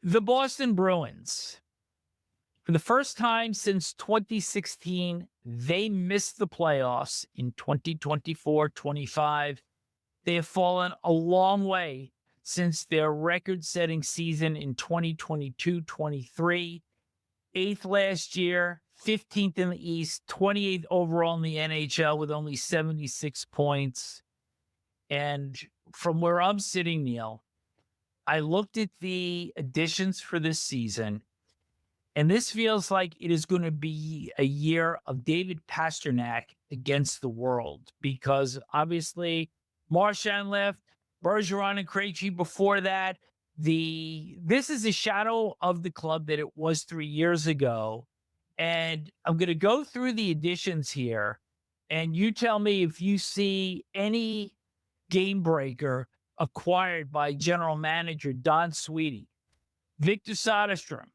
The Boston Bruins, for the first time since 2016, they missed the playoffs in 2024-25. They have fallen a long way since their record-setting season in 2022-23. 8th last year, 15th in the East, 28th overall in the NHL with only 76 points. And from where I'm sitting, Neil, I looked at the additions for this season, and this feels like it is going to be a year of David Pastrnak against the world, because obviously Marchand left, Bergeron and Krejci before that. This is a shadow of the club that it was 3 years ago. And I'm going to go through the additions here, and you tell me if you see any game breaker acquired by general manager Don Sweeney. Victor Soderstrom,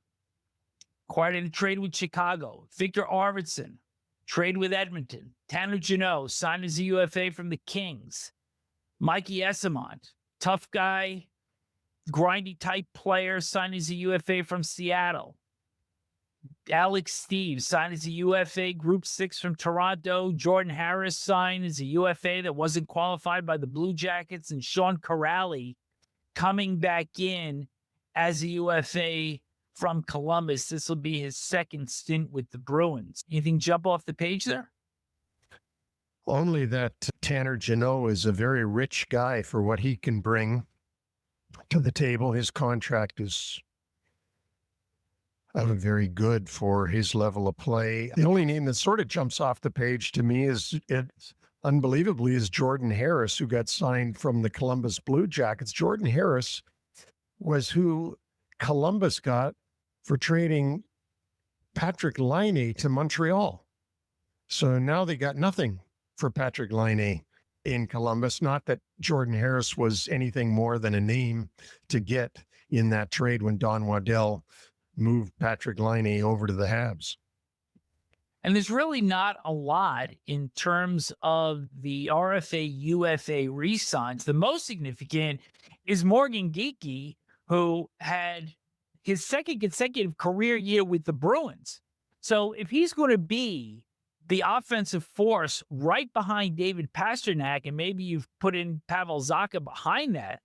acquired in a trade with Chicago. Victor Arvidsson, trade with Edmonton. Tanner Jeannot, signed as a UFA from the Kings. Mikey Eyssimont, tough guy, grindy type player, signed as a UFA from Seattle. Alex Steves signed as a UFA, Group 6 from Toronto. Jordan Harris signed as a UFA that wasn't qualified by the Blue Jackets. And Sean Kuraly coming back in as a UFA from Columbus. This will be his second stint with the Bruins. Anything jump off the page there? Only that Tanner Jeannot is a very rich guy for what he can bring to the table. His contract is very good for his level of play. The only name that sort of jumps off the page to me unbelievably, is Jordan Harris, who got signed from the Columbus Blue Jackets. Jordan Harris was who Columbus got for trading Patrick Laine to Montreal. So now they got nothing for Patrick Laine in Columbus. Not that Jordan Harris was anything more than a name to get in that trade when Don Waddell moved Patrick Laine over to the Habs. And there's really not a lot in terms of the RFA, UFA re-signs. The most significant is Morgan Geekie, who had his second consecutive career year with the Bruins. So if he's going to be the offensive force right behind David Pastrnak, and maybe you've put in Pavel Zacha behind that,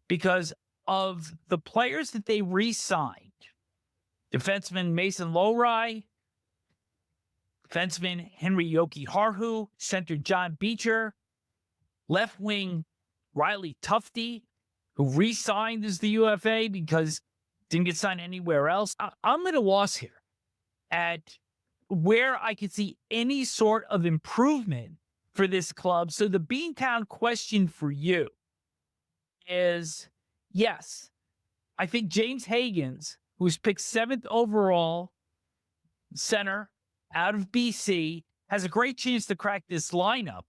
because of the players that they re-signed, defenseman Mason Lohrei, defenseman Henry Jokiharju, center John Beecher, left wing Riley Tufte, who re-signed as the UFA because didn't get signed anywhere else. I'm at a loss here at where I could see any sort of improvement for this club. So the Beantown question for you is, yes, I think James Hagens, who was picked 7th overall center out of BC, has a great chance to crack this lineup.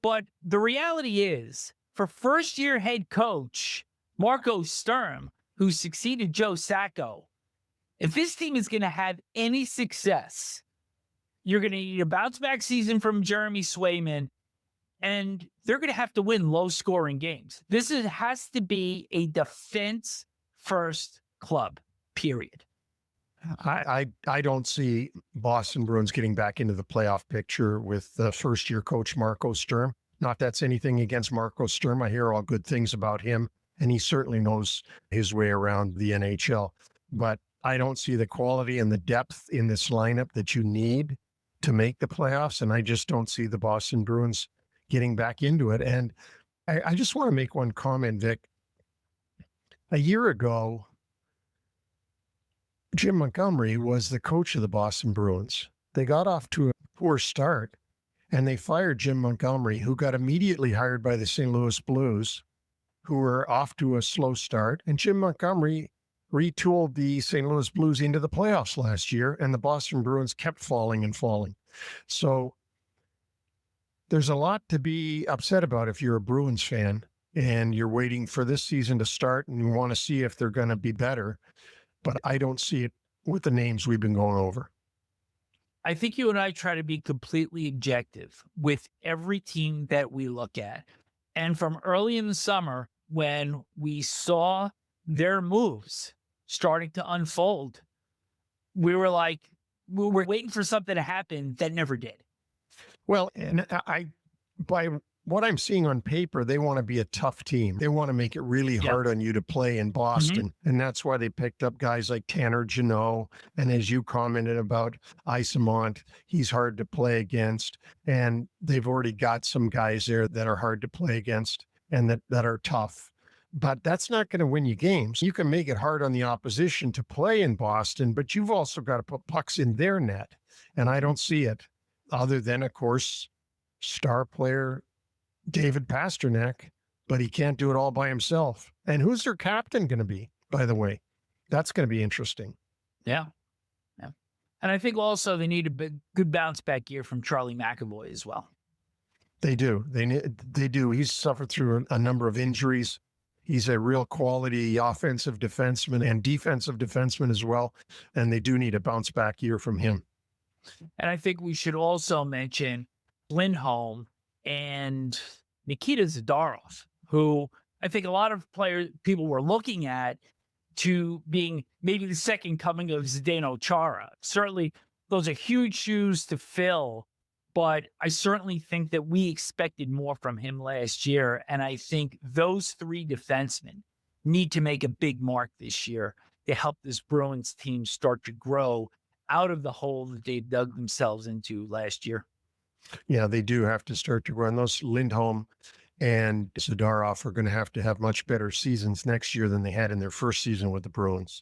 But the reality is, for first-year head coach Marco Sturm, who succeeded Joe Sacco, if this team is going to have any success, you're going to need a bounce-back season from Jeremy Swayman, and they're going to have to win low-scoring games. This has to be a defense-first club, period. I don't see Boston Bruins getting back into the playoff picture with first-year coach Marco Sturm. Not that's anything against Marco Sturm. I hear all good things about him, and he certainly knows his way around the NHL. But I don't see the quality and the depth in this lineup that you need to make the playoffs, and I just don't see the Boston Bruins getting back into it. And I just want to make one comment, Vic. A year ago, Jim Montgomery was the coach of the Boston Bruins. They got off to a poor start, and they fired Jim Montgomery, who got immediately hired by the St. Louis Blues, who were off to a slow start. And Jim Montgomery retooled the St. Louis Blues into the playoffs last year, and the Boston Bruins kept falling and falling. So there's a lot to be upset about if you're a Bruins fan and you're waiting for this season to start and you want to see if they're going to be better. But I don't see it with the names we've been going over. I think you and I try to be completely objective with every team that we look at. And from early in the summer, when we saw their moves, starting to unfold. We were waiting for something to happen that never did. Well, and by what I'm seeing on paper, they want to be a tough team. They want to make it really hard on you to play in Boston. And that's why they picked up guys like Tanner Jeannot. And as you commented about Eyssimont, he's hard to play against. And they've already got some guys there that are hard to play against and that are tough. But that's not going to win you games. You can make it hard on the opposition to play in Boston, but you've also got to put pucks in their net. And I don't see it, other than, of course, star player David Pastrnak, but he can't do it all by himself. And who's their captain going to be, by the way? That's going to be interesting. Yeah. And I think also they need a good bounce back year from Charlie McAvoy as well. They do. They do. He's suffered through a number of injuries. He's a real quality offensive defenseman and defensive defenseman as well. And they do need a bounce back year from him. And I think we should also mention Lindholm and Nikita Zadorov, who I think a lot of people were looking at to being maybe the second coming of Zdeno Chara. Certainly, those are huge shoes to fill, but I certainly think that we expected more from him last year. And I think those three defensemen need to make a big mark this year to help this Bruins team start to grow out of the hole that they dug themselves into last year. Yeah, they do have to start to run. Those Lindholm and Zadorov are going to have much better seasons next year than they had in their first season with the Bruins.